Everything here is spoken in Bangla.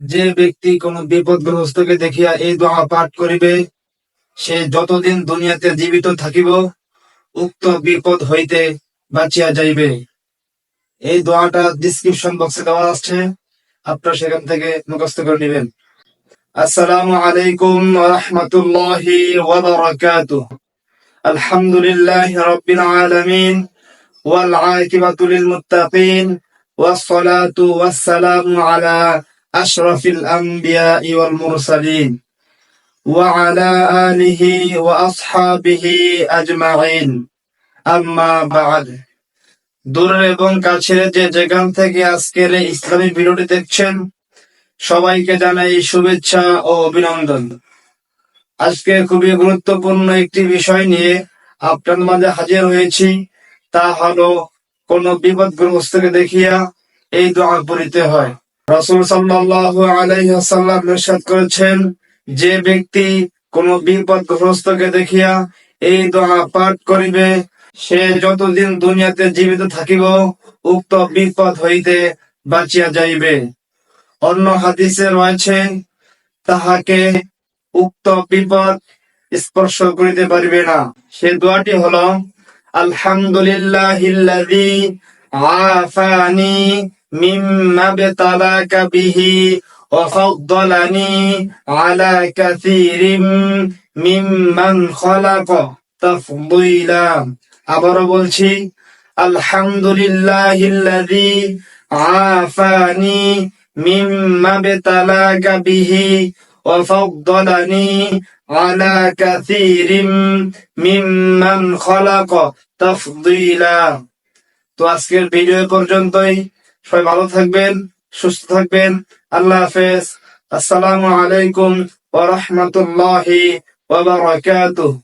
যে ব্যক্তি কোন বিপদগ্রস্তকে দেখিয়া এই দোয়া পাঠ করিবে, সে যতদিন দুনিয়াতে জীবিত থাকিব উক্ত বিপদ হইতে বাঁচিয়া যাইবে। এই দোয়াটা ডিসক্রিপশন বক্সে দেওয়া আছে, আপনারা সেখান থেকে মুখস্থ করে নেবেন। আসসালামু আলাইকুম ওয়া রাহমাতুল্লাহি ওয়া বারাকাতুহু। আলহামদুলিল্লাহি রাব্বিল আলামিন ওয়াল আকিবাতু লিল মুত্তাকিন ওয়াস সালাতু ওয়াস সালামু আলা আশরাফিল আমবিয়াই ওয়াল মুরসালিন ওয়া আলা আলিহি ওয়া আসহাবিহি আজমাইন। আম্মা বা'দ। দূরের এবং কাছের যে যেখান থেকে আজকের এই ইসলামী ভিডিওটি দেখছেন, সবাইকে জানাই শুভেচ্ছা ও অভিনন্দন। আজকে খুবই গুরুত্বপূর্ণ একটি বিষয় নিয়ে আপনার মাঝে হাজির হয়েছি। তা হলো, কোন বিপদগ্রস্তকে দেখিয়া এই দোয়া পড়িতে হয়। রাসূল সাল্লাল্লাহু আলাইহি ওয়াসাল্লাম ইরশাদ করেছেন, যে ব্যক্তি কোন বিপদগ্রস্তকে দেখিয়া এই দোয়া পাঠ করিবে, সে যতদিন দুনিয়াতে জীবিত থাকিব উক্ত বিপদ হইতে বাঁচিয়া যাইবে। অন্য হাদিসে রয়েছে, তাহাকে উক্ত বিপদ স্পর্শ করিতে পারিবে না। সে দোয়াটি হলো, আলহামদুলিল্লাহিল্লাযী আফানি মিম্মা বিতালাকা বিহি ওয়া ফাদ্দালানি আলা কাসীরিম মিম্মান খালাকা তাফদীলা। আবারও বলছি, আলহামদুলিল্লাহিল্লাযী আফানি মিম্মা বিতালাকা বিহি ওয়া ফাদ্দালানি আলা কাসীরিম মিম্মান খালাকা তাফদীলা। তো আজকের ভিডিও পর্যন্তই। সবাই ভালো থাকবেন, সুস্থ থাকবেন। আল্লাহ হাফেজ। আসসালামু আলাইকুম ওয়া রাহমাতুল্লাহি ওয়া বারাকাতুহু।